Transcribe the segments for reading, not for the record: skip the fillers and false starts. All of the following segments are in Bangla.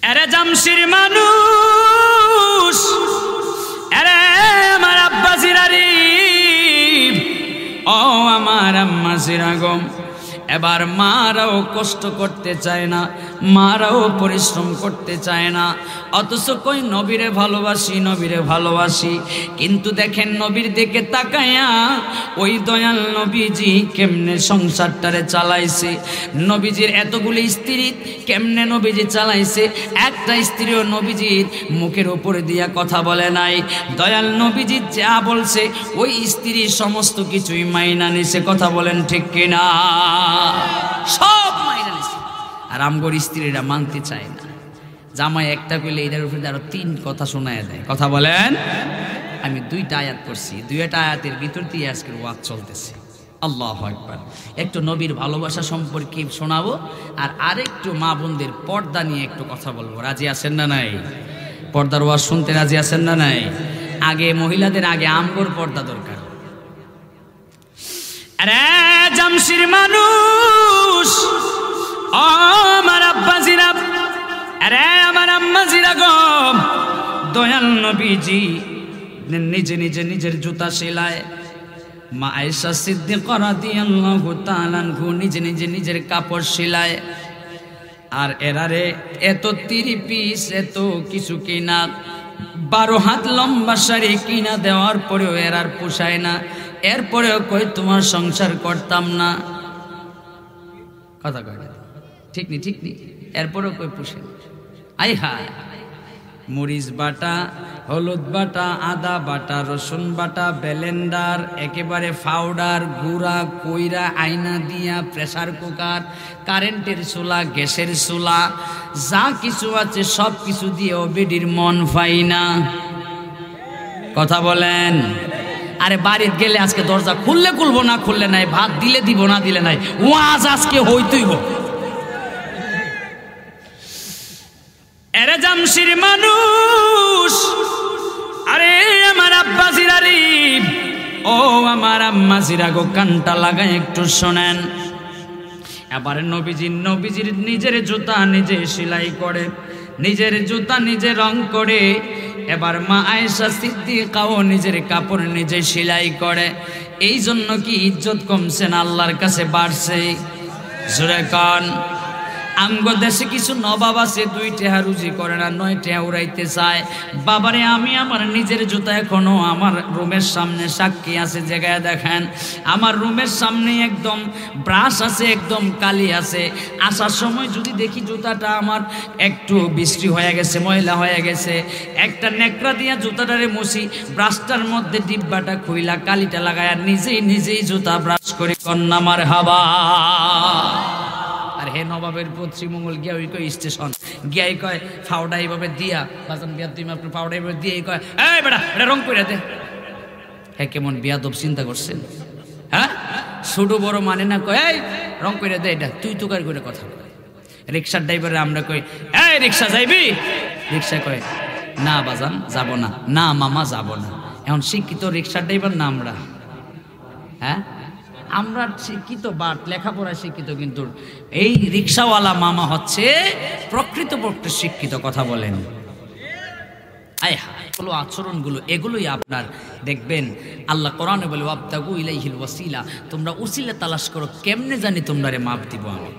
এরে জামশির মানুষ, এরে আমার আব্বাসিরারি, ও আমার আম্মাসিরা গো, এবার মারাও কষ্ট করতে চায় না, মারাও পরিশ্রম করতে চায় না, অথচ কই নবীরে ভালোবাসি, নবীরে ভালোবাসি। কিন্তু দেখেন নবীর দিকে তাকায়া ওই দয়াল নবীজি কেমনে সংসারটারে চালাইছে, নবীজির এতগুলি স্ত্রী কেমনে নবীজি চালাইছে, একটা স্ত্রীও নবীজির মুখের উপরে দিয়া কথা বলে নাই। দয়াল নবীজি যা বলছে ওই স্ত্রী সমস্ত কিছুই মাইনা নিছে। কথা বলেন ঠিক কিনা? সব মাইনা নিছে। আর আমগর স্ত্রীরা মানতে চায় না। জামাই একটা কইলে এটার উপরে আরো 3 কথা শোনায় দেয়। কথা বলেন। আমি 2টা আয়াত পড়ছি, 2টা আয়াতের ভিতর দিয়ে আজকের ওয়াজ চলতেছে। আল্লাহু আকবার। একটু নবীর ভালোবাসা সম্পর্কে শোনাবো, আর আরেকটু মা বোনদের পর্দা নিয়ে একটু কথা বলবো। রাজি আছেন না নাই? পর্দার ওয়াজ শুনতে রাজি আছেন না নাই? আগে মহিলাদের আগে আমগর পর্দা দরকার। আরে জামশির মানুষ, ও আমার আব্বাসিরা, আরে আমার আম্মাজিরা গো, দয়াল নবীজি নিজে নিজে নিজের জুতা সেলায়, মা আয়েশা সিদ্দিকা রাদিয়াল্লাহু তাআলা আনহা নিজে নিজে নিজের কাপড় সেলায়। আর এরারে এত 3 পিস এত কিছু কিনা, 12 হাত লম্বা শাড়ি কিনা দেওয়ার পরেও এরার পোষায় না। এরপরেও কই তোমার সংসার করতাম না। কথা কয় ঠিক নি, ঠিক নি। এরপরেও কই পোষে। আই হায়, মরিচ বাটা, হলুদ বাটা, আদা বাটা, রসুন বাটা, ব্লেন্ডার, একেবারে পাউডার, গুঁড়া কইরা আয়না দিয়া, প্রেসার কুকার, কারেন্টের চুলা, গ্যাসের চুলা, যা কিছু আছে সব কিছু দিয়ে বেডির মন পাই না। কথা বলেন। আরে বাড়িতে গেলে আজকে দরজা খুললে খুলবো, না খুললে নাই, ভাত দিলে দিব, না দিলে নাই, ওয়াজ আজকে হইতেই হোক। এরে জামশির মানুষ, আরে আমার আব্বাসিরারি, ও আমার আম্মাসিরা গো, কানটা লাগায় একটু শোনেন। এবারে নবীজির নিজের জুতা নিজে সেলাই করে, নিজের জুতা নিজে রং করে। এবার মা আয়েশা সিদ্দিকাও নিজের কাপড় নিজে সেলাই করে। এই জন্য কি ইজ্জত কমছে না আল্লাহর কাছে বাড়ছে? জোরে কান। আমগো দেশে কিছু নবাব আছে 2 টাকা রুজি করে না, 9 টাকা উড়াইতে চায়। বাবারে, আমি আমার নিজের জুতা এখনো আমার রুমের সামনে সাক্ষী আছে। জায়গায় দেখেন আমার রুমের সামনে একদম ব্রাশ আছে, একদম কালি আছে। আসার সময় যদি দেখি জুতাটা আমার একটু বৃষ্টি হয়ে গেছে, ময়লা হয়ে গেছে, একটা নেকড়া দিয়া জুতাটারে মুছি, ব্রাশটার মধ্যে ডিব্বাটা খুইলা কালিটা লাগায় নিজেই জুতা ব্রাশ করে কন্যা মার হাবা। আর হে নবাবের পশ্চিমমঙ্গল গিয়া ওই কয় স্টেশন গিয়াই কয় ফাউডা এইভাবে দিয়া, বাজান বিয়া তুমি আপনার ফাউডা এইভাবে দিয়ে কয়, এই বেটা এটা রং করে দে। হ্যাঁ, কেমন বিয়াদব চিন্তা করছেন? হ্যাঁ, ছোট বড় মানে না, কয় এই রং করে দে এটা, তুই তুকার করে কথা কয়। রিক্সার ড্রাইভারে আমরা কই, এই রিক্সা যাইবি? রিক্সা কয়, না বাজান যাব না, না মামা যাব না। এখন শিক্ষিত রিক্সার ড্রাইভার না আমরা? হ্যাঁ, আমরা শিক্ষিত, বাট লেখাপড়া শিক্ষিত, কিন্তু এই রিক্সাওয়ালা মামা হচ্ছে প্রকৃতপক্ষে শিক্ষিত। কথা বলেন। এগুলো আচরণগুলো, এগুলোই আপনার দেখবেন আল্লাহ কোরআনে বলে, ওয়াবতাগু ইলাইহিল ওয়াসিলা, তোমরা উসিলা তালাশ করো, কেমনে জানি তোমরা রে মাপ দিব আমি।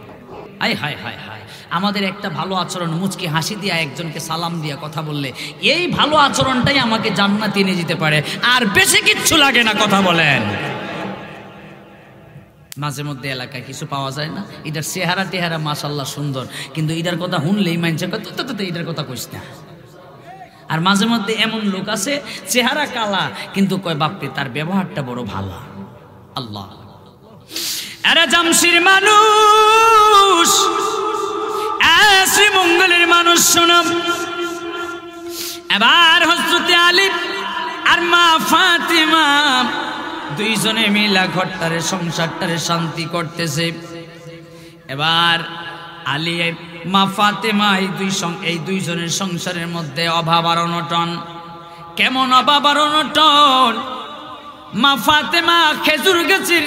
হায় হায় হায় হায়, আমাদের একটা ভালো আচরণ, মুচকি হাসি দিয়া একজনকে সালাম দিয়া কথা বললে, এই ভালো আচরণটাই আমাকে জান্নাতে নিয়ে যেতে পারে, আর বেশি কিচ্ছু লাগে না। কথা বলেন। মাঝে মধ্যে এলাকায় কিছু পাওয়া যায় না, এটার চেহারা টেহারা মাশাল্লাহ সুন্দর, কিন্তু এটার কথা শুনলেই মানছে এটার কথা কইস না। আর মাঝে মধ্যে এমন লোক আছে চেহারা কালা, কিন্তু কয় বাপরে তার ব্যবহারটা বড় ভালো। আল্লাহ। আরে জামশির মানুষ, শ্রীমঙ্গলের মানুষ শোনো। এবার হযরতে আলী আর মা ফাতিমা দুইজনে মিলা ঘরটারে সংসারটারে শান্তি করতেছে। এবার আলী মা ফাতেমা এই দুইজনের সংসারের মধ্যে অভাব আর অনটন। কেমন অভাব আর অনটন? মা ফাতেমা খেজুর গাছের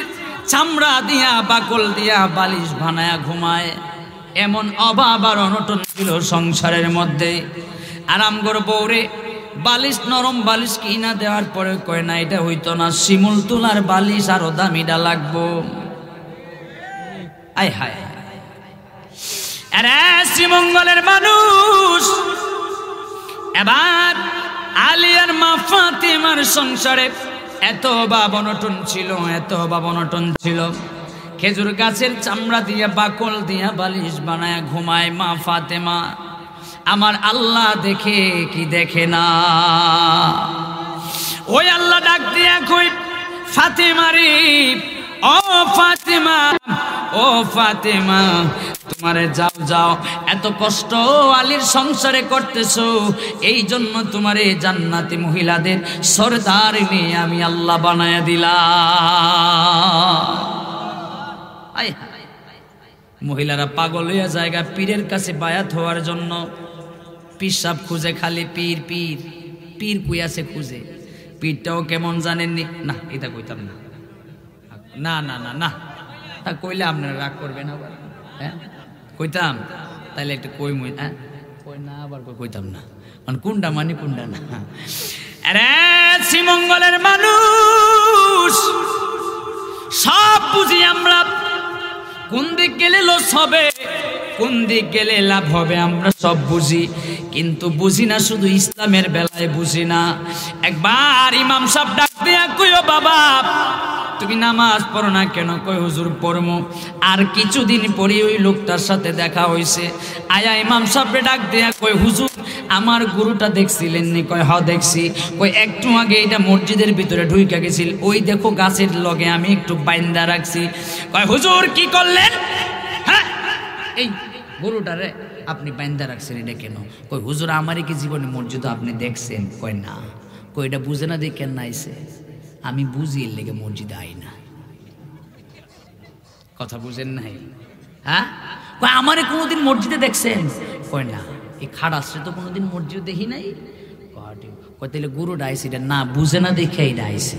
চামড়া দিয়া বাকল দিয়া বালিশ বানায়া ঘুমায়। এমন অভাব আর অনটন ছিল সংসারের মধ্যে। আরাম করে বউরে বালিশ, নরম বালিশ কিনা দেওয়ার পরে কয় না এটা হইতো না, শিমুল তুলার বালিশ আরো দামিটা লাগবো। আয় হায়, আরে শ্রীমঙ্গলের মানুষ। এবার আলী আর মা ফাতেমার সংসারে এত অভাব অনটন ছিল, এত অভাব অনটন ছিল। খেজুর গাছের চামড়া দিয়া বাকল দিয়া বালিশ বানায় ঘুমায় মা ফাতেমা। আমার আল্লাহ দেখে কি দেখে না? ওই আল্লাহ ডাক দিয়া কই, ফাতেমা রে, ও ফাতেমা, ও ফাতেমা, তোমারে যাও যাও, এত কষ্ট আলীর সংসারে করতেছো, এই জন্য তোমারে জান্নাতি মহিলাদের সরদার নিয়ে আমি আল্লাহ বানায়া দিলাম। মহিলারা পাগল হইয়া জায়গা পীরের কাছে বায়াত হওয়ার জন্য। পীর সাহেব খুঁজে খালি পীর পীর পীর কুইয়াছে খুঁজে। পীরটাও কেমন জানেননি? না এটা কইতাম না, না না না না, তা কইলে আপনারা রাগ করবেন আবার। হ্যাঁ কইতাম, তাইলে একটু কই মুই, হ্যাঁ কই না আবার কইতাম না, মানে কোনটা মানে কোনটা না। আরে শ্রীমঙ্গলের মানুষ, সব বুঝি আমরা। কোন দিক গেলে লস হবে, কোন দিক গেলে লাভ হবে, আমরা সব বুঝি, কিন্তু বুঝি না শুধু ইসলামের বেলায় বুঝি না। একবার ইমাম সাহেব ডাক দিয়া কইও, বাবা তুমি নামাজ পড়ো না কেন? কই হুজুর পড়মু। আর কিছুদিন পরে ওই লোকটার সাথে দেখা হয়েছে। আয়া ইমাম সাহেব ডাক দিয়া কই, হুজুর আমার গুরুটা দেখছিলেন নি? কয় হ দেখছি। কই একটু আগে এটা মসজিদের ভিতরে ঢুইকা গেছিল, ওই দেখো গাছের লগে আমি একটু বাইন্দা রাখছি। কয় হুজুর কি করলেন? হ্যাঁ এই গরুটারে আপনি বাইন্দা রাখছেন, এটা কেন? কই হুজুর আমারই কি জীবনে মসজিদ আপনি দেখছেন? কয় না। কই এটা বুঝে না দেখেন না আইছে? আমি বুঝি এর লেগে মসজিদে আই না। কথা বুঝেন নাই? হ্যাঁ কয় আমারে কোনোদিন মসজিদে দেখছেন? কয় না। এই খাড়াসে তো কোনোদিন মসজিদ দেখি নাই। কয় তাহলে গুরুটা আইসে, এটা না বুঝে না দেখে এটা আইসে।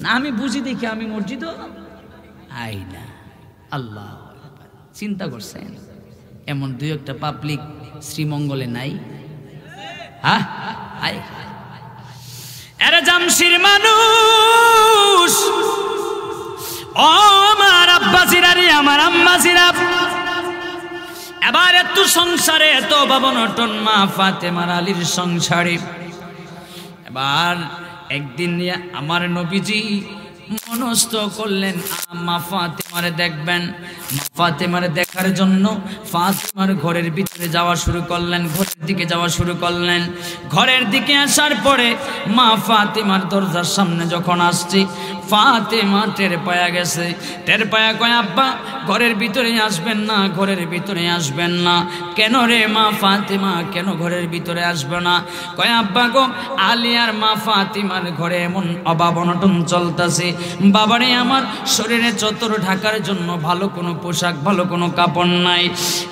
না আমি বুঝি দেখে আমি মসজিদও আই না। আল্লাহ চিন্তা করছেন এমন দুই একটা পাবলিক শ্রীমঙ্গলে নাই? হ্যাঁ আয় এরা জামশির মানুষ। ও আমার আব্বাসিরা রে, আমার আম্মাসিরা, এবার এত সংসারে এত অভাব-অনটন মা ফাতেমার আলীর সংসারে। এবার একদিন আমার নবীজি মনস্থ করলেন মা ফাতেমারে দেখবেন। মা ফাতেমারে দেখার জন্য ফাতেমার ঘরের ভিতরে যাওয়া শুরু করলেন, ঘরের দিকে যাওয়া শুরু করলেন। ঘরের দিকে আসার পরে মা ফাতেমার দরজার সামনে যখন আসছে, ফাতেমা টের পায়া গেছে। টের পায়া কয়, আব্বা ঘরের ভিতরে আসবেন না, ঘরের ভিতরে আসবেন না। কেন রে মা ফাতেমা, কেন ঘরের ভিতরে আসবে না? কয় আব্বা গো, আলী আর মা ফাতেমার ঘরে এমন অভাব অনটন চলতেছে। বাবারে আমার শরীরে চতর ঢাকার জন্য ভালো কোনো পোশাক, ভালো কোনো কাপড় নাই।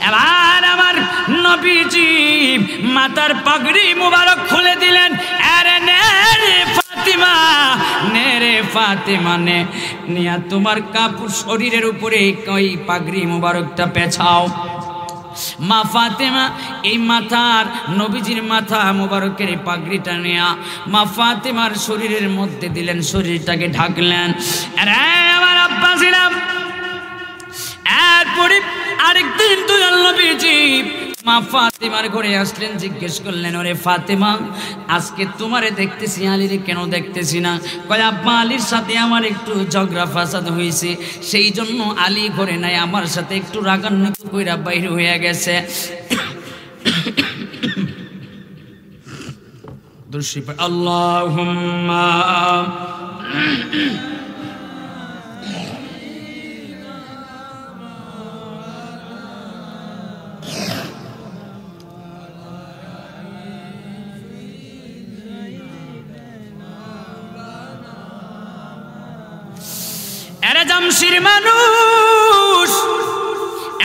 এবার আমার নবীজি মাথার পাগড়ি মুবারক খুলে দিলেন। আরে নে রে ফাতেমা, নে রে ফাতেমা, নে নিয়া তোমার কাপড় শরীরের উপরে ওই পাগড়ি মুবারকটা পেছাও। মা ফাতেমা এই মাথার নবীজির মাথা মুবারকের এই পাগড়িটা নেয়া মা ফাতেমার শরীরের মধ্যে দিলেন, শরীরটাকে ঢাকলেন। আরে আমার আব্বা ছিলাম। এরপরে আরেকদিন দয়াল নবীজি মা ফাতেমার ঘরে আসলেন, জিজ্ঞেস করলেন, ওরে ফাতেমা আজকে তোমারে দেখতেছি, আলীরে কেন দেখতেছি না? কয় আব্বা আলীর সাথে আমার একটু ঝগড়া ফাসাদ হয়েছে, সেই জন্য আলী ঘরে নাই, আমার সাথে একটু রাগান্বিত কইরা বাইরে হয়ে গেছে। আল্লাহুম্মা এরা জামশির মানুষ।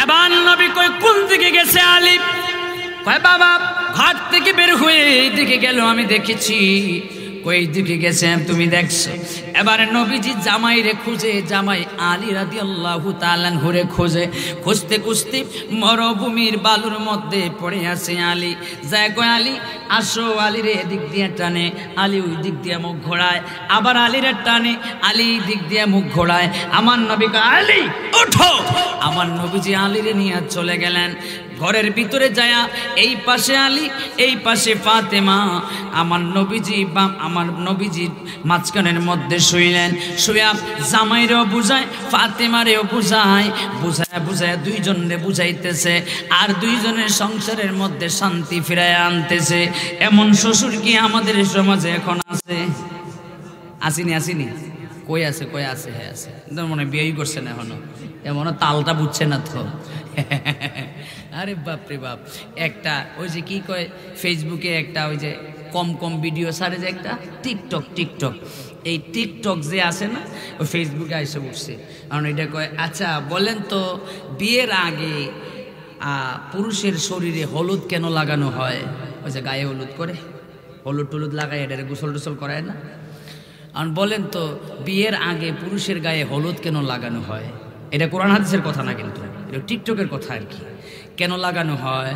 এবার নবী কই কোন দিকে গেছে আলী? কয় বাবা ঘাট থেকে বের হয়ে এইদিকে গেল, আমি দেখেছি। কই দিকে গেছে তুমি দেখছো। এবারে নবীজি জামাই রে খুঁজে, জামাই আলী রাদিয়াল্লাহু তাআলা ঘুরে খুঁজে, খুঁজতে খুঁজতে মরুভূমির বালুর মধ্যে পড়ে আছে আলী। যায় কয় আলী আসো, আলী রে এদিক দিয়ে টানে, আলী ওই দিক দিয়ে মুখ ঘোরায়, আবার আলী রে টানে, আলী দিক দিয়ে মুখ ঘোরায়। আমার নবী কয় আলী ওঠো। আমার নবীজি আলী রে নিয়ে চলে গেলেন ঘরের ভিতরে যায়া, এই পাশে আলী, এই পাশে ফাতেমা। আমার নবীজি মাঝখানের মধ্যে শুইলেন। শুয়া জামাইরেও বুঝায়, ফাতেমারেও বুঝায়, বুঝায় দুইজনে বুঝাইতেছে আর দুইজনের সংসারের মধ্যে শান্তি ফিরায় আনতেছে। এমন শ্বশুর কি আমাদের সমাজে এখন আছে? আসিনি কই আছে? হ্যাঁ আছে, মনে বিয়েই করছে না এখনো, এমন তালটা বুঝছে না তো। আরে বাপরে বাপ, একটা ওই যে কি কয় ফেসবুকে একটা ওই যে কম ভিডিও ছাড়ে যে একটা টিকটক, এই টিকটক যে আছে না, ওই ফেসবুকে এসে উঠছে। কারণ এটা কয় আচ্ছা বলেন তো, বিয়ের আগে পুরুষের শরীরে হলুদ কেন লাগানো হয়? ওই যে গায়ে হলুদ করে, হলুদ টলুদ লাগায়, এটা গোসল টোসল করায় না? আর বলেন তো বিয়ের আগে পুরুষের গায়ে হলুদ কেন লাগানো হয়? এটা কোরআন হাদিসের কথা না, কিন্তু এটা টিকটকের কথা আর কি। কেন লাগানো হয়?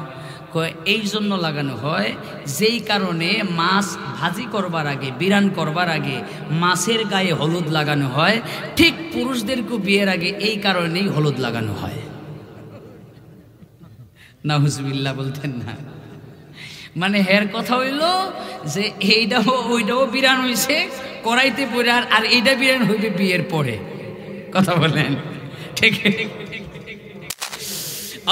এই জন্য লাগানো হয়, যেই কারণে মাছ ভাজি করবার আগে, বিরান করবার আগে মাছের গায়ে হলুদ লাগানো হয়, ঠিক পুরুষদেরকে বিয়ের আগে এই কারণেই হলুদ লাগানো হয়। নাউজুবিল্লাহ বলতেন না? মানে হের কথা হইল যে ওইটাও বিরান হয়েছে করাইতে পরে, আর এইটা বিরান হইবে বিয়ের পরে। কথা বলেন ঠিক?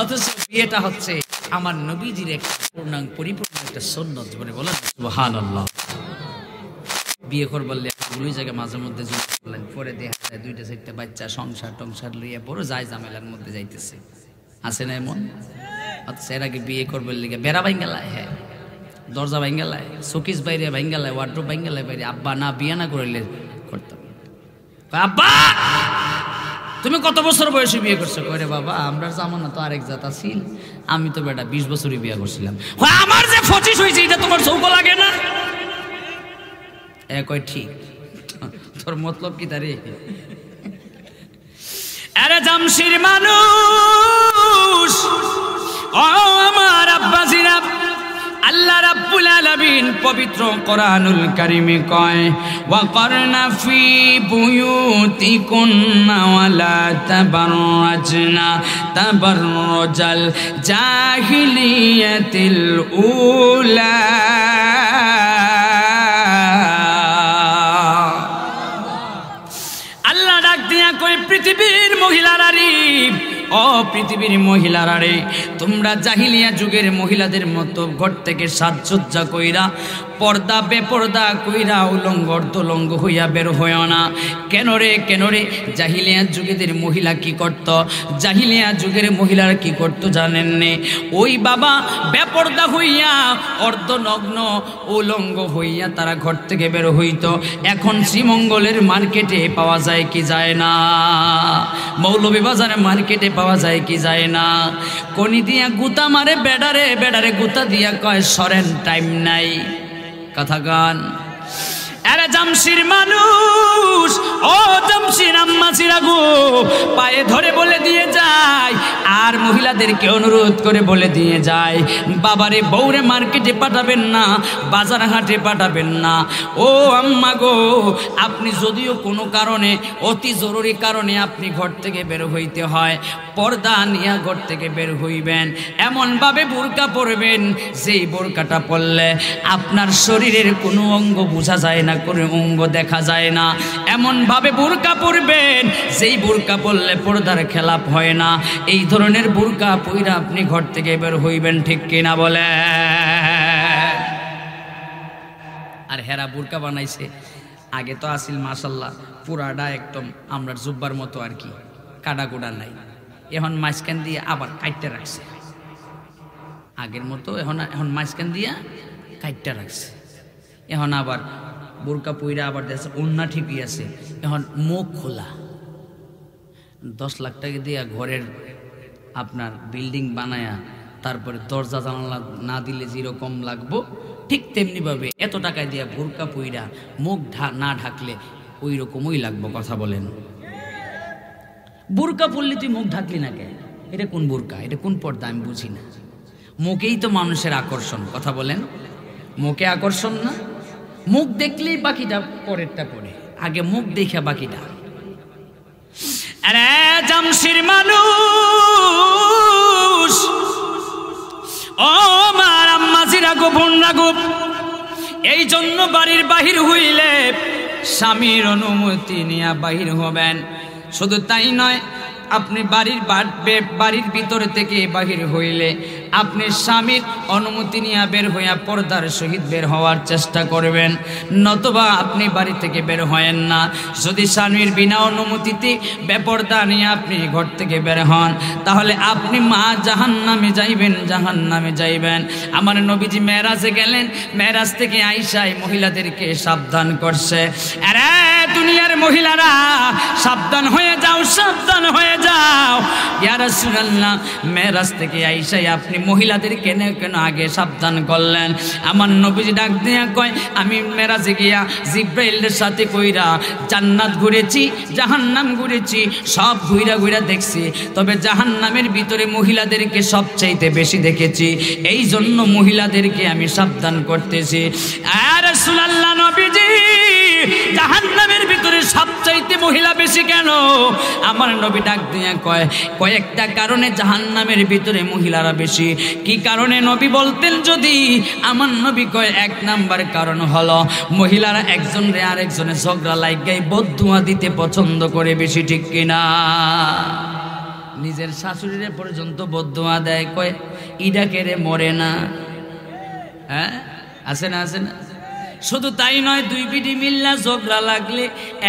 অথচ বিয়েটা হচ্ছে আমার নবীজির একটা পরিপূর্ণ একটা সুন্নত। বলে বলেন সুবহানাল্লাহ। বিয়ে করবার ওই জায়গায় মাঝে মধ্যে পরে দেখা যায় 2-4টা বাচ্চা সংসার লইয়া বড় যায় ঝামেলার মধ্যে যাইতেছে, আছে না এমন? আচ্ছা এর আগে বিয়ে করবার লিগে বেড়া ভাঙ্গালায়, হ্যাঁ দরজা ভাঙ্গালায়, শোকেস বাইরে ভাঙ্গালায়, ওয়ার্ড্রোব ভাঙ্গালায় বাইরে। আব্বা না বিয়ে না করলে করতাম। আব্বা তুমি কত বছর বয়সে বিয়ে করছো? কই রে বাবা আমরা জামানা তো আরেক জাত আছিল, আমি তো বেটা 20 বছরই বিয়ে করছিলাম। আমার যে 25 হয়েছে এটা তোমার চৌক লাগে না? কয় ঠিক, তোর মতলব কি তারে? আরে জামশির মানুষ, ও আমার আব্বাজিরা, আল্লাহ রাব্বুল আলামিন পবিত্র কোরআনুল কারীমে কয় ওয়াকরনা ফি বুয়ুতিকুন্না ওয়ালা তাবাররাজনা তাবাররুজাল জাহিলিয়াতিল উলা। আল্লাহ ডাক দিয়া কয় পৃথিবীর মহিলারা রে, ও পৃথিবীর মহিলারা রে, তোমরা জাহিলিয়া যুগের মহিলাদের মতো ঘর থেকে সাজসজ্জা কইরা, পর্দা বেপর্দা কইরা উলঙ্গ অর্ধলঙ্গ হইয়া বের হইও না। কেন রে? জাহিলিয়া যুগের মহিলা কি করত? জাহিলিয়া যুগের মহিলারা কি করত জানেন নে? ওই বাবা বেপর্দা হইয়া অর্ধনগ্ন উলঙ্গ হইয়া তারা ঘর থেকে বের হইত। এখন শ্রীমঙ্গলের মার্কেটে পাওয়া যায় কি যায় না? মৌলভীবাজারে মার্কেটে পাওয়া যায় কি যায় না? কনি দিয়া গুতা মারে বেডারে গুতা দিয়া কয় সরেন টাইম নাই। কথা গান। আরে জামশির মানুষ, ও জামশির আম্মাজিরা গো, পায়ে ধরে বলে দিয়ে যায় আর মহিলাদেরকে অনুরোধ করে বলে দিয়ে যায়, বাবারে বউরে মার্কেটে পাঠাবেন না, বাজার হাটে পাঠাবেন না। ও আম্মা গো, আপনি যদিও কোনো কারণে, অতি জরুরি কারণে আপনি ঘর থেকে বের হইতে হয়, পর্দা নিয়ে ঘর থেকে বের হইবেন। এমনভাবে বোরকা পরবেন যেই বোরকাটা পরলে আপনার শরীরের কোনো অঙ্গ বোঝা যায় না, কোনো অঙ্গ দেখা যায় না। এমনভাবে বোরকা পরবেন যেই বোরকা পরলে পর্দার খেলাপ হয় না। এই ধরনের বোরকা পইরা আপনি ঘর থেকে বের হইবেন, ঠিক কিনা বলে? আর হেরা বোরকা বানাইছে, আগে তো আসিল মাশাল্লাহ পুরাটা একদম আমরা জুব্বার মতো আর কি, কাটা কোডা নাই। এখন মাঝখান দিয়ে আবার কাইটটা রাখছে, আগের মতো এখন মাঝখান দিয়া কাইটটা রাখছে। এখন আবার বোরকা পইরা আবার দেখছে ওন্না ঠিকই আছে, এখন মুখ খোলা। 10 লাখ টাকা দিয়া ঘরের আপনার বিল্ডিং বানায়া তারপরে দরজা জানালা না দিলে যেরকম লাগবো ঠিক তেমনিভাবে এত টাকা দিয়া বোরকা পইরা মুখ না ঢাকলে ওই রকমই লাগবো। কথা বলেন, বোরকা পরলে তুই মুখ ঢাকলি না কেন? এটা কোন বোরকা, এটা কোন পর্দা আমি বুঝি না। মুখেই তো মানুষের আকর্ষণ। কথা বলেন, মুখে আকর্ষণ না? মুখ দেখলেই বাকিটা পরেরটা পরে, আগে মুখ দেখা বাকিটা। আরে জামশির মানুষ, ও মার আম্মাজিরা গো, বোনরা গো, এই জন্য বাড়ির বাহির হইলে স্বামীর অনুমতি নিয়ে বাহির হবেন। শুধু তাই নয়, আপনি বাড়ির ভিতর থেকে বাহির হইলে আপনি স্বামীর অনুমতি নিয়ে বের হইয়া পর্দার সহিত বের হওয়ার চেষ্টা করবেন, নতুবা আপনি বাড়ি থেকে বের হয়েন না। যদি স্বামীর বিনা অনুমতিতে বেপর্দা নিয়ে আপনি ঘর থেকে বের হন, তাহলে আপনি মা জাহান্নামে যাইবেন, জাহান্নামে যাইবেন। আমার নবীজি মেরাজে গেলেন, মেরাজ থেকে আয়েশা মহিলাদেরকে সাবধান করছে, আরে দুনিয়ার মহিলারা সাবধান হয়ে যাও, সাবধান হয়ে যাও। ইয়া রাসূলুল্লাহ, মেরাজ থেকে আয়েশা আপনি মহিলাদের কেন আগে সাবধান করলেন? আমার নবীজি ডাক দিয়া কয়, আমি মেরাজে গিয়া জিব্রাইলের সাথে কইরা জান্নাত ঘুরেছি, জাহান্নাম ঘুরেছি, সব ঘুরা দেখছি, তবে জাহান্নামের ভিতরে মহিলাদেরকে সবচাইতে বেশি দেখেছি, এই জন্য মহিলাদেরকে আমি সাবধান করতেছি। আর রাসূলুল্লাহ নবীজি, জাহান্নামের ভিতরে সবচাইতে মহিলা বেশি কেন? আমার নবী ডাক দিয়া কয়, কয়েকটা কারণে জাহান্নামের ভিতরে মহিলারা বেশি। কি কারণে নবী বলতেন যদি? আমার নবী কয়, এক নাম্বার কারণ হলো মহিলারা একজনের আরেকজনের ঝগড়া লাগাই বদদুয়া দিতে পছন্দ করে বেশি, ঠিক কিনা? নিজের শাশুড়িরে পর্যন্ত বদদুয়া দেয়, কয় ইডা কেড়ে মরে না। হ্যাঁ, আছে না, আছে না? শুধু তাই নয়, দুই বিডি মিল্লা ঝগড়া লাগলে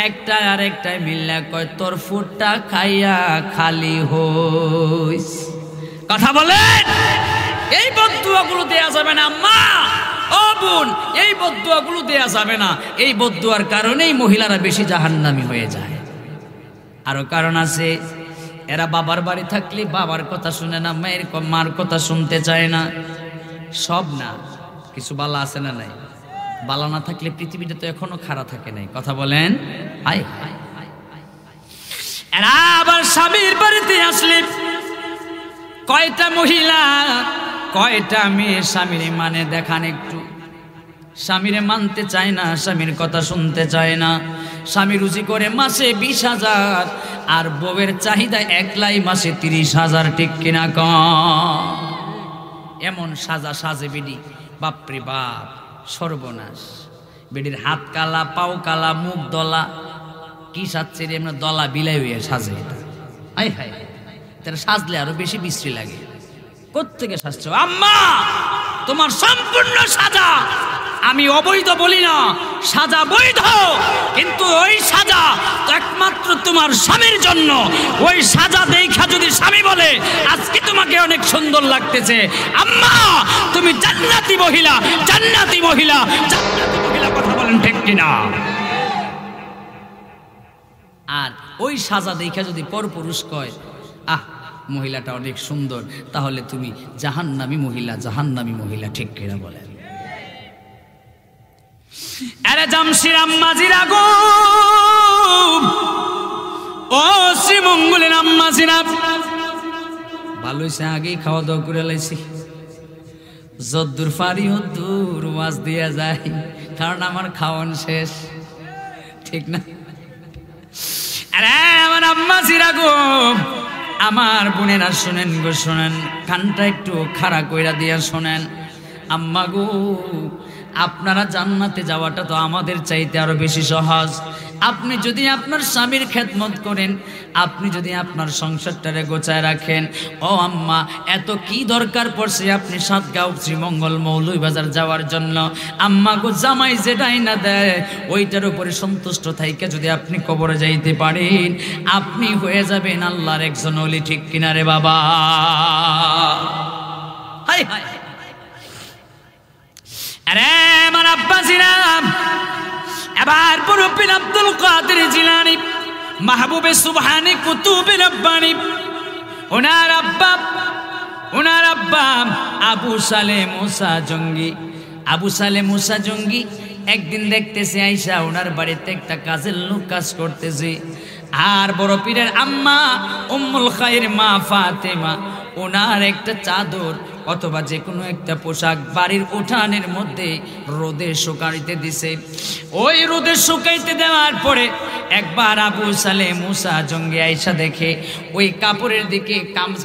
একটা আর একটাই মিল্লা কয় তোর ফুটটা খাইয়া খালি হইস। কথা বলেন, এই বদদুয়াগুলো দেয়া যাবে না আম্মা, ও বোন, এই বদদুয়াগুলো দেয়া যাবে না। এই বদদুয়ার কারণেই মহিলারা বেশি জাহান্নামী হয়ে যায়। আরো কারণ আছে, এরা বাবার বাড়ি থাকলে বাবার কথা শুনে না, মার কথা শুনতে চায় না। সব না, কিছু বালা আছে না? নাই, বালা না থাকলে পৃথিবীটা তো এখনো খারাপ থাকে নাই। কথা বলেন, হাই হাই। এরা আবার স্বামীর বাড়িতে আসলে কয়টা মহিলা, কয়টা মেয়ে স্বামীর মানে দেখান একটু। স্বামীরে মানতে চায় না, স্বামীর কথা শুনতে চায় না। স্বামী রুজি করে মাসে 20,000, আর বউয়ের চাহিদা একলাই মাসে 30,000, ঠিক কিনা কম? এমন সাজা সাজে বেডি, বাপরে বাপ, সর্বনাশ। বেডির হাত কালা, পাও কালা, মুখ দলা, কি সাজছে রে, এমন দলা বিলাই হয়ে সাজে। হাই হাই, তারা সাজলে আরো বেশি বিশ্রী লাগে। কোত্থেকে সাজছ আম্মা? তোমার সম্পূর্ণ সাজা, আমি অবৈধ বলি না, সাজা বৈধ, কিন্তু ওই সাজা তো একমাত্র তোমার স্বামীর জন্য। ওই সাজা দেখা যদি স্বামী বলে আজকে তোমাকে অনেক সুন্দর লাগতেছে, আম্মা তুমি জান্নাতি মহিলা, জান্নাতি মহিলা, জান্নাতি মহিলা। কথা বলেন ঠিক কিনা? আর ওই সাজা দেখা যদি পরপুরুষ কয়, আহ মহিলাটা অনেক সুন্দর, তাহলে তুমি জাহান্নামী মহিলা, জাহান্নামী মহিলা, ঠিক কিনা বলেন? আরে জামশির আম্মাজিরা গো, ও শ্রীমঙ্গলের আম্মাজিরা, ভালো হইছে আগেই খাওয়া দাওয়া করে লাইছি। যদ্দূর পারি অদ্দূর ওয়াজ দিয়া যায়, কারণ আমার খাওয়ান শেষ, ঠিক না? আরে আমার আম্মাজিরা গো, আমার বোনেরা শোনেন গো, শোনেন, কানটা একটু খাড়া কইরা দিয়া শোনেন। আম্মা গো, আপনারা জান্নাতে যাওয়াটা তো আমাদের চাইতে আরো বেশি সহজ। আপনি যদি আপনার স্বামীর খেদমত করেন, আপনি যদি আপনার সংসারটারে গোছায় রাখেন, ও আম্মা এত কি দরকার পড়ছে আপনি সাতগাঁও শ্রীমঙ্গল মৌলভীবাজার যাওয়ার জন্য? আম্মা গো, জামাই যেটাই না দেয় ওইটার উপরে সন্তুষ্ট থাইকে যদি আপনি কবরে যাইতে পারেন, আপনি হয়ে যাবেন আল্লাহর একজন ওলি, ঠিক কিনা রে বাবা? High high. আরে আমার আব্বাসিরা, এবার মুরব্বিন আব্দুল কাদের জিলানী, মাহবুবে সুবহানী, কুতুবে রব্বানী, ওনার আব্বা আবু সালে মুসা জঙ্গি, আবু সালে মুসা জঙ্গি একদিন দেখতেছে আইসা ওনার বাড়িতে একটা কাজের লোক কাজ করতেছে, আর বড় পীরের আম্মা উম্মুল খায়ের মা ফাতেমা ওনার একটা চাদর অথবা যে কোনো একটা পোশাক বাড়ির উঠানের মধ্যে রোদে শুকাইতে দিছে। ওই রোদে শুকাইতে দেওয়ার পরে একবার আবু সালে মুসা জঙ্গি আইসা দেখে ওই কাপড়ের দিকে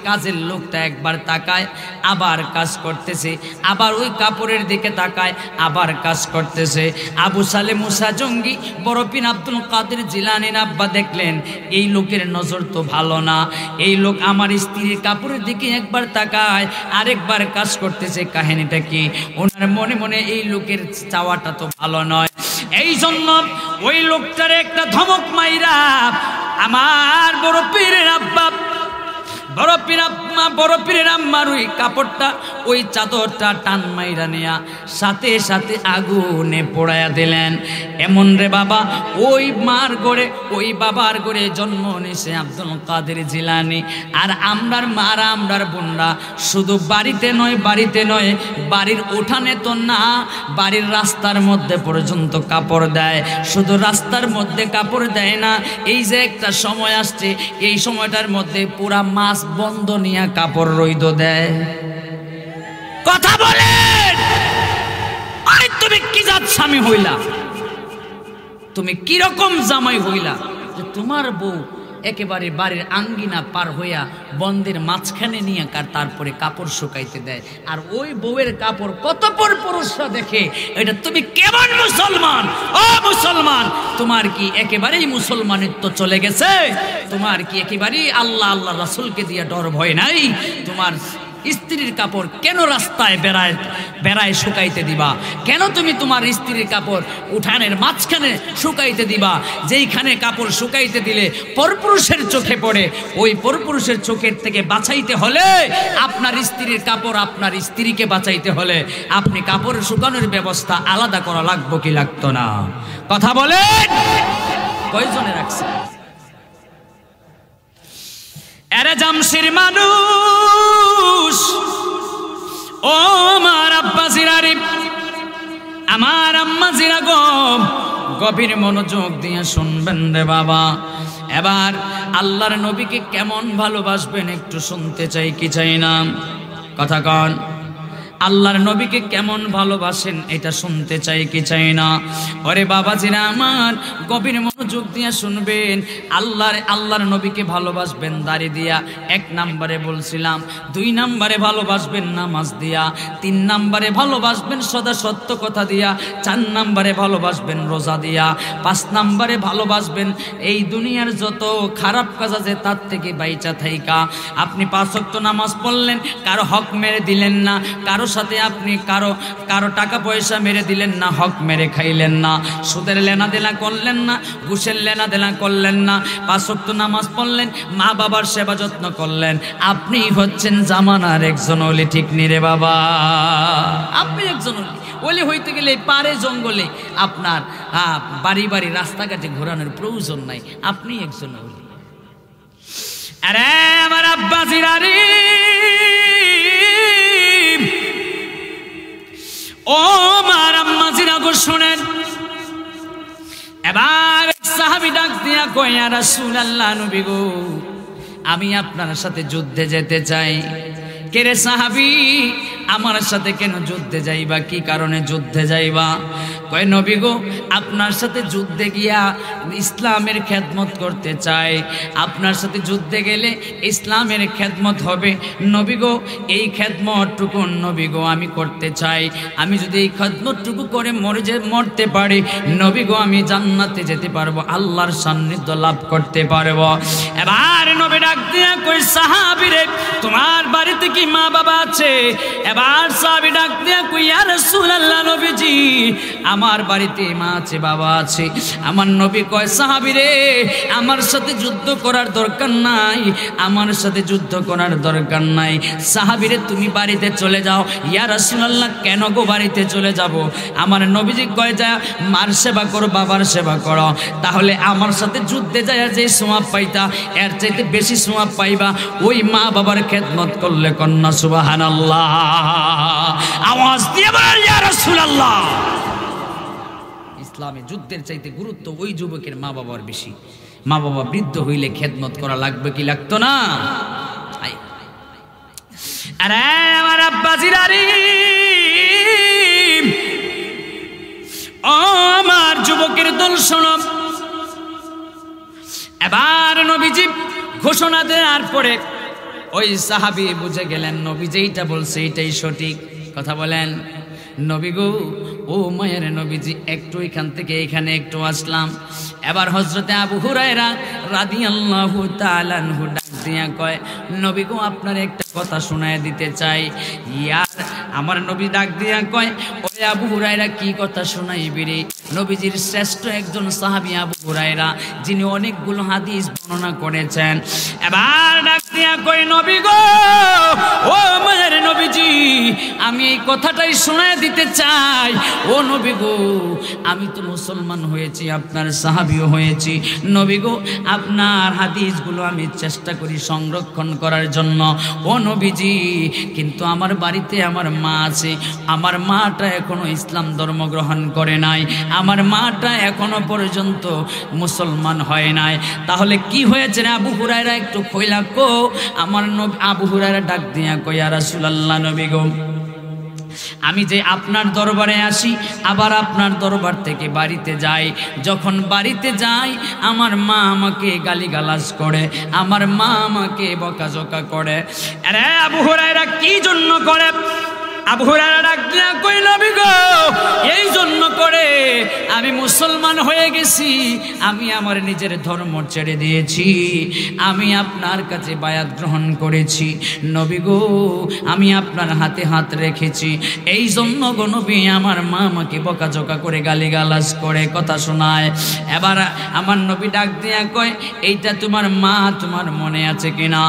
কাজের লোকটা একবার তাকায়, আবার কাজ করতেছে, আবার ওই কাপড়ের দিকে তাকায়, আবার কাজ করতেছে। আবু সালে মুসা জঙ্গি বড় পীর আব্দুল কাদের জিলানীর আব্বা দেখলেন এই লোকের নজর তো ভালো না, এই লোক আমার স্ত্রীর কাপড়ের দিকে একবার তাকায় আরেকবার কাজ করতেছে, কাহিনীটা কি? ওনার মনে মনে এই লোকের চাওয়াটা তো ভালো নয়, এই জন্য ওই লোকটার একটা ধমক মাইরা আমার বড় পীরের আব্বা বড় পীরের আম্মার ওই কাপড়টা ওই চাদরটা টান মাইরা নিয়া সাথে সাথে আগুনে পোড়ায়া দিলেন। এমন রে বাবা, ওই মার গড়ে ওই বাবার গড়ে জন্ম নিছে আব্দুল কাদের জিলানী। আর আমরার মারা আমরার বোনরা শুধু বাড়িতে নয় বাড়ির উঠানে তো না, বাড়ির রাস্তার মধ্যে পর্যন্ত কাপড় দেয়। শুধু রাস্তার মধ্যে কাপড় দেয় না, এই যে একটা সময় আসছে এই সময়টার মধ্যে পুরা মাস বন্ধ নিয়ে কাপড় রইদ দেয়। কথা বলেন, আরে তুমি কি জাত স্বামী হইলা, তুমি কি রকম জামাই হইলা যে তোমার বউ একেবারে বাড়ির আঙ্গিনা পার হইয়া বন্ধের মাঝখানে নিয়ে তারপরে কাপড় শুকাইতে দেয়। আর ওই বউয়ের কাপড় কত পর পুরুষরা দেখে, এটা তুমি কেমন মুসলমান? ও মুসলমান, তোমার কি একেবারেই মুসলমানিত্ব চলে গেছে? তোমার কি একেবারেই আল্লাহ রাসূলকে দিয়ে ডর ভয় নাই? তোমার স্ত্রীর কাপড় কেন রাস্তায় বেড়ায় শুকাইতে দিবা? কেন তুমি তোমার স্ত্রীর কাপড় উঠানের মাঝখানে শুকাইতে দিবা? যেইখানে কাপড় শুকাইতে দিলে পরপুরুষের চোখে পড়ে, ওই পরপুরুষের চোখের থেকে বাঁচাইতে হলে আপনার স্ত্রীর কাপড় আপনার স্ত্রীকে বাঁচাইতে হলে আপনি কাপড় শুকানোর ব্যবস্থা আলাদা করা লাগবো কি লাগতো না? কথা বলেন, কয়জনে রাখছে? এরা জামশির মানুষ, ও আমার আব্বা জিরারি, আমার আম্মা জিরা গো, গভীর মনোযোগ দিয়ে শুনবেন রে বাবা। এবার আল্লাহর নবীকে কেমন ভালোবাসবেন একটু শুনতে চাই কি চাই না? কথা কন, আল্লাহর নবীকে কেমন ভালোবাসেন এটা শুনতে চাই কি চাই না? ওরে বাবাজিরা আমার, গভীর মনোযোগ দিয়ে শুনবেন। আল্লাহর নবীকে ভালোবাসবেন দাড়ি দিয়া, 1 নম্বরে বলছিলাম। 2 নম্বরে ভালোবাসবেন নামাজ দিয়া। 3 নম্বরে ভালোবাসবেন সদা সত্য কথা দিয়া। 4 নম্বরে ভালোবাসবেন রোজা দিয়া। 5 নম্বরে ভালোবাসবেন এই দুনিয়ার যত খারাপ কাজ আছে তার থেকে বাইচা থাইকা। আপনি 5 ওয়াক্ত নামাজ পড়লেন, কারো হক মেরে দিলেন না, কারো সাথে আপনি কারো টাকা পয়সা মেরে দিলেন না, হক মেরে খাইলেন না, সুদের লেনাদেনা করলেন না, ঘুষের লেনাদেনা করলেন না, 5 ওয়াক্ত নামাজ পড়লেন, মা বাবার সেবা যত্ন করলেন। আপনি হচ্ছেন জামানার একজন ওলি, ঠিক নি রে বাবা? আপনি একজন ওলি হইতে গেলে পারে জঙ্গলে আপনার বাড়ি বাড়ি রাস্তাঘাটে ঘোরানোর প্রয়োজন নাই, আপনি একজন ওলি। আরে আমার আব্বা জিরারি, ও মার আম্মা জিরা গো শোনেন। এবার সাহাবী ডাক দিয়া কয়, ইয়া রাসূলুল্লাহ, নবী গো, আমি আপনার সাথে যুদ্ধে যেতে চাই। কে রে সাহাবী, আমার সাথে কেন যুদ্ধে যাইবা? কি কারণে যুদ্ধে যাইবা? কয়, নবী গো, আপনার সাথে যুদ্ধে গিয়া ইসলামের খেদমত করতে চাই। আপনার সাথে যুদ্ধে গেলে ইসলামের খেদমত হবে। নবী গো, এই খেদমতটুকু নবী গো আমি করতে চাই। আমি যদি এই খেদমতটুকু করে মরতে পারি, নবী গো, আমি জান্নাতে যেতে পারবো, আল্লাহর সান্নিধ্য লাভ করতে পারবো। এবার নবী ডাক দিয়া কই, সাহাবী রে, তোমার বাড়িতে কি মা বাবা আছে? এবার সাহাবী ডাক দিয়া কই, ইয়া রাসূলুল্লাহ, নবীজি, আমার বাড়িতে মা আছে, বাবা আছে। আমার নবী কয়, সাহাবী রে, আমার সাথে যুদ্ধ করার দরকার নাই, আমার সাথে যুদ্ধ করার দরকার নাই। সাহাবী রে, তুমি বাড়িতে চলে যাও। ইয়া রাসূলুল্লাহ, কেন গো বাড়িতে চলে যাব? আমার নবীজি কয়, যা মার সেবা করো, বাবার সেবা করো, তাহলে আমার সাথে যুদ্ধে যায় যে সওয়াব পাইতা এর চাইতে বেশি সওয়াব পাইবা ওই মা বাবার খেদমত করলে। কন্যা সুবহানাল্লাহ, আওয়াজ দিয়ে বলেন ইয়া রাসূলুল্লাহ। ইসলামে যুদ্ধের চাইতে গুরুত্ব ওই যুবকের মা বাবার বেশি। মা বাবা বৃদ্ধ হইলে খেদমত করা লাগবে কি লাগতো না? আরে আমার আব্বাজিরারি, ও আমার যুবকের দল শোনো। এবার নবীজি ঘোষণা দেওয়ার পরে ওই সাহাবী বুঝে গেলেন নবী যেইটা বলছে এটাই সঠিক কথা। বলেন নবী গো, ও মায়ের নবীজি একটু এখান থেকে এখানে একটু আসলাম। এবার হযরতে আবু হুরায়রা রাদিয়াল্লাহু তাআলা আনহু ডাক দিয়া কয়, নবী গো আপনার একটা কথা শোনায় দিতে চাই। ইয়ার আমার নবী ডাক দিয়া কয়, ওরে আবু হুরায়রা কি কথা শোনাইবি রে? নবীজির শ্রেষ্ঠ একজন সাহাবী আবু হুরায়রা, যিনি অনেকগুলো হাদিস বর্ণনা করেছেন। এবার ডাক দিয়া কয়, নবী গো, ও মায়ের নবীজি আমি এই কথাটাই শোনায় দিতে চাই। ও নবী গো, আমি তো মুসলমান হয়েছি, আপনার সাহাবীও হয়েছি। নবী গো, আপনার হাদিসগুলো আমি চেষ্টা করি সংরক্ষণ করার জন্য। ও নবীজি, কিন্তু আমার বাড়িতে আমার মা আছে, আমার মাটা এখনো ইসলাম ধর্ম গ্রহণ করে নাই, আমার মাটা এখনো পর্যন্ত মুসলমান হয় নাই। তাহলে কি হয়েছে রে আবু হুরায়রা, একটু কইলা কো। আমার আবু হুরায়রা ডাক দিয়া কই, ইয়া রাসূলুল্লাহ নবী গো, আমি যে আপনার দরবারে আসি আবার আপনার দরবার থেকে বাড়িতে যাই, যখন বাড়িতে যাই আমার মা আমাকে গালিগালাজ করে, আমার মা আমাকে বকাঝকা করে। আরে আবু হুরায়রা কি জন্য করে? আবু হুরায়রা ডাক দিয়া কই, নবী গো এই জন্য করে আমি মুসলমান হয়ে গেছি, আমি আমার নিজের ধর্ম ছেড়ে দিয়েছি, আমি আপনার কাছে বায়াত গ্রহণ করেছি। নবী গো আমি আপনার হাতে হাত রেখেছি, এই জন্য গো নবী আমার মা আমাকে বকাঝকা করে গালিগালাজ করে কথা শোনায়। এবার আমার নবী ডাক দিয়া কয়, এইটা তোমার মা তোমার মনে আছে কিনা?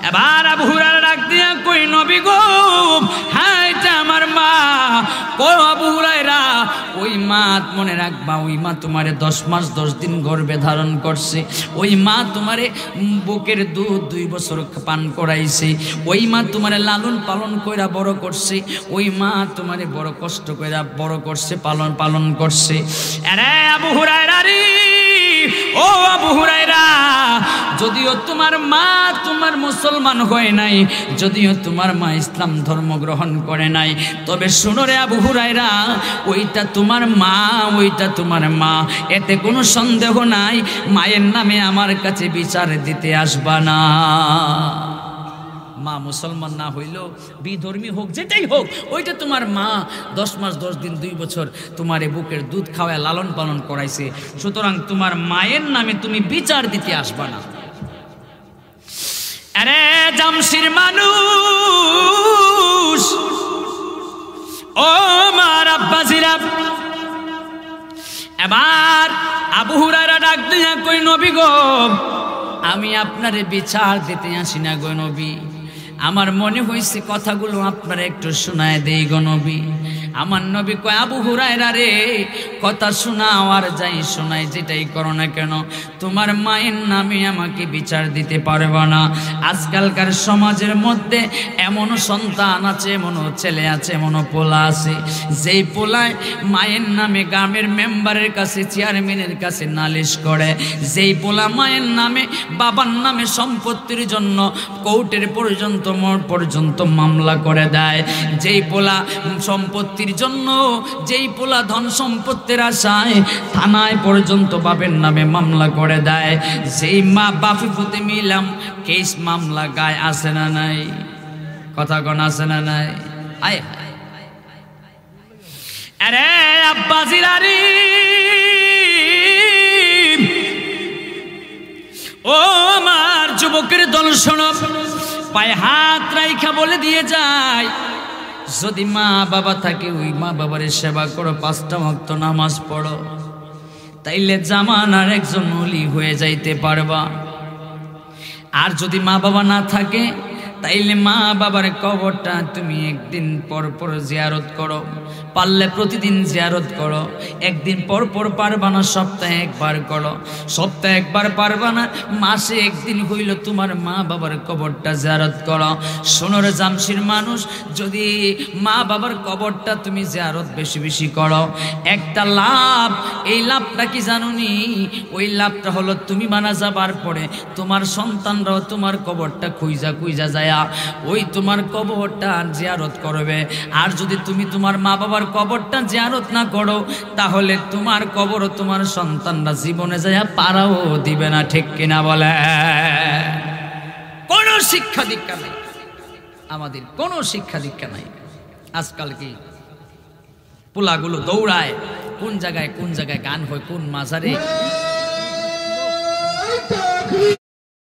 এবার আবু হুরায়রা ডাক দিয়া কই, নবী গো হ্যাঁ এটা আমার মা। ও আবু হুরায়রা, ওই মা মনে রাখবা, ওই মা তোমারে 10 মাস 10 দিন গর্ভে ধারণ করছে, ওই মা তোমারে বুকের দুধ 2 বছর পান করাইছে, ওই মা তোমারে লালন পালন কইরা বড় করছে, ওই মা তোমারে বড় কষ্ট কইরা বড় করছে, পালন করছে। আরে আবু হুরায়রা রে, ও আবু হুরায়রা, যদিও তোমার মা তোমার মুসলমান হয় নাই, যদিও তোমার মা ইসলাম ধর্ম গ্রহণ করে নাই, তবে শুনো রে আবু হুরায়রা, ওইটা তোমার মা, ওইটা তোমার মা, এতে কোনো সন্দেহ নাই। মায়ের নামে আমার কাছে বিচার দিতে আসবা না। মা মুসলমান না হইলেও বিধর্মী হোক, যেটাই হোক, ওইটা তোমার মা 10 মাস 10 দিন 2 বছর তোমার বুকের দুধ খাওয়ায় লালন পালন করাইছে, সুতরাং তোমার মায়ের নামে তুমি বিচার দিতে আসবা না। আরে জামশির মানুষ, ও মার আব্বাজিরা, এবার আবু হুরায়রা ডাক দিয়া কই, নবী গো আমি আপনারে বিচার দিতে আসি না গো নবী, আমার মনে হয়েছে কথাগুলো আপনারা একটু শোনায় দেই গো নবী। আমার নবী কয়, আবু হুরায়রা রে, কথা শোনাও আর যাই শোনাই যেটাই করো না কেন, তোমার মায়ের নামে আমাকে বিচার দিতে পারবে না। আজকালকার সমাজের মধ্যে এমনও সন্তান আছে, এমনও ছেলে আছে, এমনও পোলা আছে, যেই পোলায় মায়ের নামে গ্রামের মেম্বারের কাছে, চেয়ারম্যানের কাছে নালিশ করে, যেই পোলা মায়ের নামে বাবার নামে সম্পত্তির জন্য কোর্টের পর্যন্ত মোড় পর্যন্ত মামলা করে দেয়, যেই পোলা সম্পত্তির জন্য, যেই পোলা ধন সম্পত্তির আশায় থানায় পর্যন্ত বাপের নামে মামলা করে দেয়, যেই মা বাপি পুতে মিলাম কেস মামলা গায়ে আসে না নাই? কথা কোন আসে না নাই? আয় আরে আব্বাজিরারি, ও আমার যুবকের দল শোনো, পায়ে হাত রাইখা বলে দিয়ে যায়, যদি মা বাবা থাকে ওই মা বাবার সেবা করো, 5টা ওয়াক্ত নামাজ পড়ো, তাইলে জামানার একজন ওলি হয়ে যাইতে পারবা। আর যদি মা বাবা না থাকে তাইলে মা বাবার কবরটা তুমি একদিন পর পর জিয়ারত করো, পারলে প্রতিদিন জিয়ারত করো। একদিন পর পর পারবা না, সপ্তাহে একবার করো। সপ্তাহে একবার পারবা না, মাসে একদিন হইল তোমার মা বাবার কবরটা জিয়ারত করো। শোনো রে জামশির মানুষ, যদি মা বাবার কবরটা তুমি জিয়ারত বেশি বেশি করো, একটা লাভ, এই লাভটা কি জানুনি? ওই লাভটা হলো তুমি মারা যাবার পরে তোমার সন্তানরাও তোমার কবরটা খুঁজা খুঁজা যায়া ওই তোমার কবরটা জিয়ারত করবে। আর যদি তুমি তোমার মা বাবার কবরটা জিয়ারত না করো, তাহলে তোমার কবর তোমার সন্তানরা জীবনে যায়া পারাও দিবে না। ঠিক কিনা বলে? কোনো শিক্ষা দীক্ষা নাই আমাদের, কোনো শিক্ষা দীক্ষা নাই। আজকাল কি পোলাগুলো দৌড়ায়, কোন জায়গায় গান হয়, কোন মাজারে।